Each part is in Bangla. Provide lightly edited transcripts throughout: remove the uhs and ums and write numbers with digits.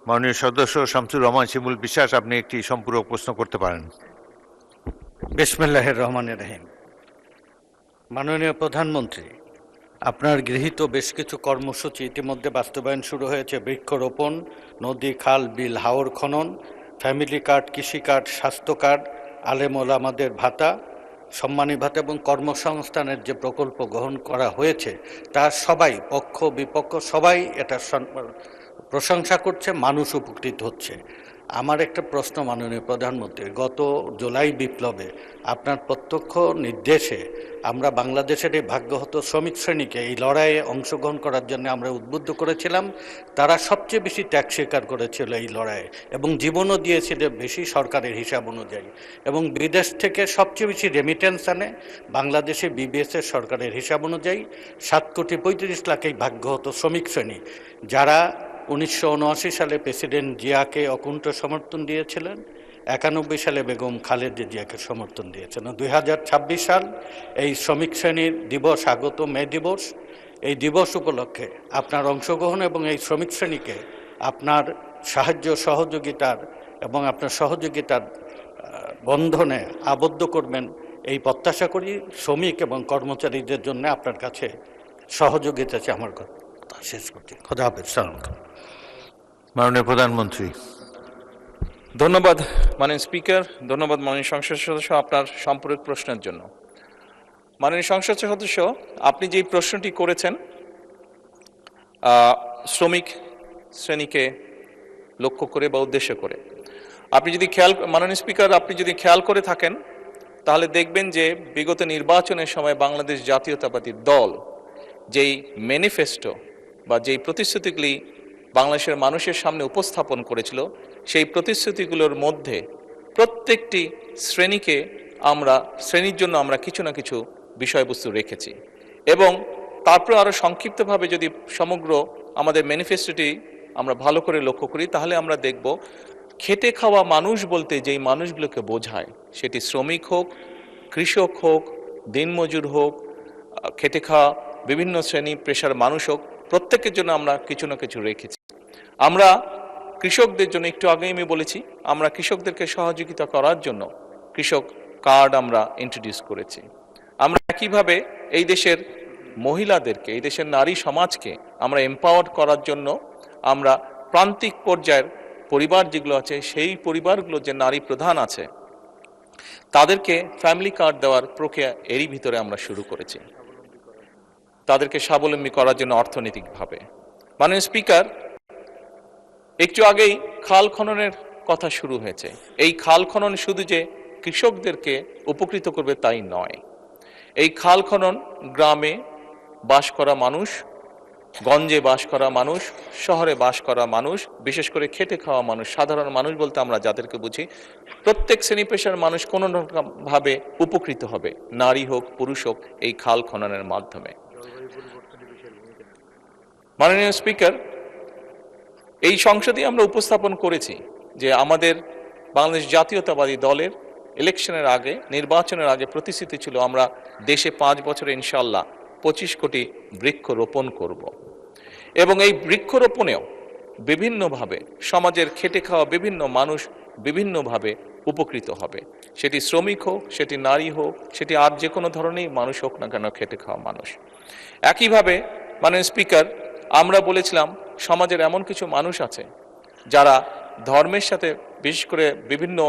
মাননীয় সদস্য শামসুর রহমান শিমুল বিশ্বাস, আপনি একটি সম্পূরক প্রশ্ন করতে পারেন। বিসমিল্লাহির রহমানির রহিম। মাননীয় প্রধানমন্ত্রী, আপনার গৃহীত বেশ কিছু কর্মসূচি ইতিমধ্যে বাস্তবায়ন শুরু হয়েছে। বৃক্ষরোপণ, নদী, খাল, বিল, হাওর খনন, ফ্যামিলি কার্ড, কৃষি কার্ড, স্বাস্থ্য কার্ড, আলেম ওলামাদের ভাতা, সম্মানী ভাতা এবং কর্মসংস্থানের যে প্রকল্প গ্রহণ করা হয়েছে তার সবাই, পক্ষ বিপক্ষ সবাই এটা প্রশংসা করছে, মানুষ উপকৃত হচ্ছে। আমার একটা প্রশ্ন মাননীয় প্রধানমন্ত্রী, গত জুলাই বিপ্লবে আপনার প্রত্যক্ষ নির্দেশে আমরা বাংলাদেশের এই ভাগ্যহত শ্রমিক শ্রেণীকে এই লড়াইয়ে অংশগ্রহণ করার জন্য আমরা উদ্বুদ্ধ করেছিলাম। তারা সবচেয়ে বেশি ত্যাগ স্বীকার করেছিল এই লড়াইয়ে এবং জীবনও দিয়েছিল বেশি সরকারের হিসাব অনুযায়ী, এবং বিদেশ থেকে সবচেয়ে বেশি রেমিটেন্স আনে বাংলাদেশে বিবিএসের সরকারের হিসাব অনুযায়ী 7,35,00,000 এই ভাগ্যহত শ্রমিক শ্রেণী, যারা 1979 সালে প্রেসিডেন্ট জিয়াকে অকুণ্ঠ সমর্থন দিয়েছিলেন, 91 সালে বেগম খালেদা জিয়াকে সমর্থন দিয়েছেন। 2026 সাল এই শ্রমিক শ্রেণীর দিবস, আগত মে দিবস, এই দিবস উপলক্ষে আপনার অংশগ্রহণ এবং এই শ্রমিক শ্রেণীকে আপনার সাহায্য সহযোগিতার এবং আপনার সহযোগিতার বন্ধনে আবদ্ধ করবেন এই প্রত্যাশা করি। শ্রমিক এবং কর্মচারীদের জন্য আপনার কাছে সহযোগিতা চাই। আমার কথা শেষ করছি। খোদা হাফেজ। সালাম। মাননীয় প্রধানমন্ত্রী। ধন্যবাদ মাননীয় স্পিকার, ধন্যবাদ মাননীয় সংসদ সদস্য আপনার সম্পূরক প্রশ্নের জন্য। মাননীয় সংসদ সদস্য, আপনি যে প্রশ্নটি করেছেন শ্রমিক শ্রেণীকে লক্ষ্য করে বা উদ্দেশ্য করে, আপনি যদি মাননীয় স্পিকার, আপনি যদি খেয়াল করে থাকেন তাহলে দেখবেন যে বিগত নির্বাচনের সময় বাংলাদেশ জাতীয়তাবাদী দল যেই ম্যানিফেস্টো বা যেই প্রতিশ্রুতিগুলি বাংলাদেশের মানুষের সামনে উপস্থাপন করেছিল, সেই প্রতিশ্রুতিগুলোর মধ্যে প্রত্যেকটি শ্রেণীর জন্য আমরা কিছু না কিছু বিষয়বস্তু রেখেছি। এবং তারপর আরও সংক্ষিপ্তভাবে যদি সমগ্র আমাদের ম্যানিফেস্টোটি আমরা ভালো করে লক্ষ্য করি, তাহলে আমরা দেখব খেটে খাওয়া মানুষ বলতে যেই মানুষগুলোকে বোঝায়, সেটি শ্রমিক হোক, কৃষক হোক, দিনমজুর হোক, খেটে খাওয়া বিভিন্ন শ্রেণী পেশার মানুষ হোক, প্রত্যেকের জন্য আমরা কিছু না কিছু রেখেছি। আমরা কৃষকদের জন্য, একটু আগেই আমি বলেছি, আমরা কৃষকদেরকে সহযোগিতা করার জন্য কৃষক কার্ড আমরা ইন্ট্রোডিউস করেছি। আমরা একইভাবে এই দেশের মহিলাদেরকে, এই দেশের নারী সমাজকে আমরা এম্পাওয়ার করার জন্য আমরা প্রান্তিক পর্যায়ের পরিবার যেগুলো আছে, সেই পরিবারগুলো যে নারী প্রধান আছে, তাদেরকে ফ্যামিলি কার্ড দেওয়ার প্রক্রিয়া এরই ভিতরে আমরা শুরু করেছি, তাদেরকে স্বাবলম্বী করার জন্য অর্থনৈতিকভাবে। মাননীয় স্পিকার, একটু আগেই খাল খননের কথা শুরু হয়েছে। এই খাল খনন শুধু যে কৃষকদেরকে উপকৃত করবে তাই নয়। এই খাল খনন গ্রামে বাস করা মানুষ, গঞ্জে বাস করা মানুষ, শহরে বাস করা মানুষ, বিশেষ করে খেটে খাওয়া মানুষ, সাধারণ মানুষ বলতে আমরা যাদেরকে বুঝি, প্রত্যেক শ্রেণী পেশার মানুষ কোনো রকমভাবে উপকৃত হবে, নারী হোক পুরুষ হোক, এই খাল খননের মাধ্যমে। মাননীয় স্পিকার, এই সংসদে আমরা উপস্থাপন করেছি যে আমাদের বাংলাদেশ জাতীয়তাবাদী দলের ইলেকশনের আগে, নির্বাচনের আগে প্রতিশ্রুতি ছিল আমরা দেশে 5 বছরে ইনশাল্লাহ 25 কোটি বৃক্ষ রোপণ করব। এবং এই বৃক্ষরোপণেও বিভিন্নভাবে সমাজের খেটে খাওয়া বিভিন্ন মানুষ বিভিন্নভাবে উপকৃত হবে, সেটি শ্রমিক হোক, সেটি নারী হোক, সেটি আর যে কোনো ধরনের মানুষ হোক না কেন, খেটে খাওয়া মানুষ। একইভাবে মাননীয় স্পিকার, আমরা বলেছিলাম সমাজের এমন কিছু মানুষ আছে যারা ধর্মের সাথে, বিশেষ করে বিভিন্ন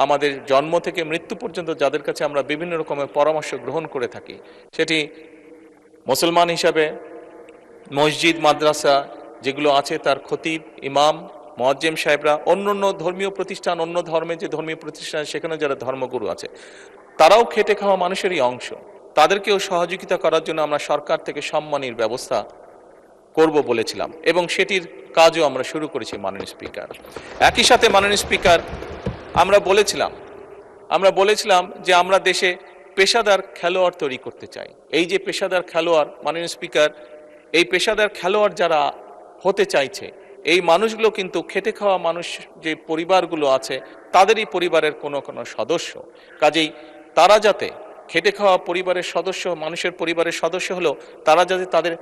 আমাদের জন্ম থেকে মৃত্যু পর্যন্ত যাদের কাছে আমরা বিভিন্ন রকমের পরামর্শ গ্রহণ করে থাকি, সেটি মুসলমান হিসাবে মসজিদ মাদ্রাসা যেগুলো আছে তার খতিব, ইমাম, মুয়াজ্জিম সাহেবরা, অন্য ধর্মীয় প্রতিষ্ঠান, অন্য ধর্মের যে ধর্মীয় প্রতিষ্ঠান সেখানে যারা ধর্মগুরু আছে, তারাও খেটে খাওয়া মানুষেরই অংশ। তাদেরকেও সহযোগিতা করার জন্য আমরা সরকার থেকে সম্মানীর ব্যবস্থা করব বলেছিলাম এবং সেটির কাজও আমরা শুরু করেছি মাননীয় স্পিকার। একই সাথে মাননীয় স্পিকার, আমরা বলেছিলাম যে আমরা দেশে পেশাদার খেলোয়াড় তৈরি করতে চাই। এই যে পেশাদার খেলোয়াড়, মাননীয় স্পিকার, এই পেশাদার খেলোয়াড় যারা হতে চাইছে, এই মানুষগুলো কিন্তু খেটে খাওয়া মানুষ যে পরিবারগুলো আছে তাদেরই পরিবারের কোনো সদস্য। কাজেই তারা যাতে খেটে খাওয়া পরিবারের সদস্য, মানুষের পরিবারের সদস্য হলেও তারা যাতে তাদের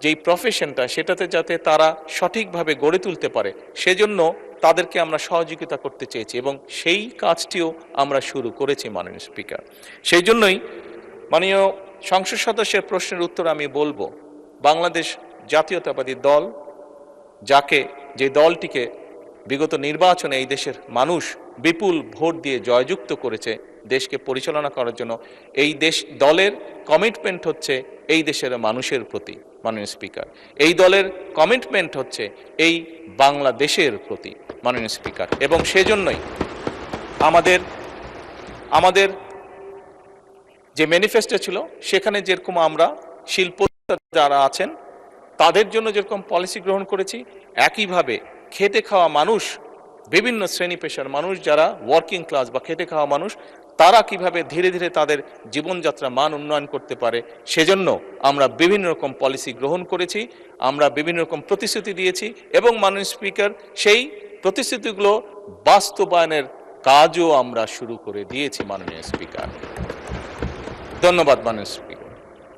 যেই প্রফেশনটা সেটাতে যাতে তারা সঠিকভাবে গড়ে তুলতে পারে সেজন্য তাদেরকে আমরা সহযোগিতা করতে চেয়েছি এবং সেই কাজটিও আমরা শুরু করেছি মাননীয় স্পিকার। সেই জন্যই মাননীয় সংসদ সদস্যের প্রশ্নের উত্তর আমি বলবো, বাংলাদেশ জাতীয়তাবাদী দল যে দলটিকে বিগত নির্বাচনে এই দেশের মানুষ বিপুল ভোট দিয়ে জয়যুক্ত করেছে দেশকে পরিচালনা করার জন্য, এই দলের কমিটমেন্ট হচ্ছে এই দেশের মানুষের প্রতি মাননীয় স্পিকার। এই দলের কমিটমেন্ট হচ্ছে এই বাংলাদেশের প্রতি মাননীয় স্পিকার। এবং সেজন্যই আমাদের যে ম্যানিফেস্টো ছিল সেখানে যেরকম আমরা শিল্প যারা আছেন তাদের জন্য যেরকম পলিসি গ্রহণ করেছি, একইভাবে খেটে খাওয়া মানুষ, বিভিন্ন শ্রেণী পেশার মানুষ যারা ওয়ার্কিং ক্লাস বা খেটে খাওয়া মানুষ, তারা কিভাবে ধীরে ধীরে তাদের জীবনযাত্রা মান উন্নয়ন করতে পারে সেজন্য আমরা বিভিন্ন রকম পলিসি গ্রহণ করেছি, আমরা বিভিন্ন রকম প্রতিশ্রুতি দিয়েছি এবং মাননীয় স্পিকার সেই প্রতিশ্রুতিগুলো বাস্তবায়নের কাজও আমরা শুরু করে দিয়েছি মাননীয় স্পিকার। ধন্যবাদ মাননীয় স্পিকার।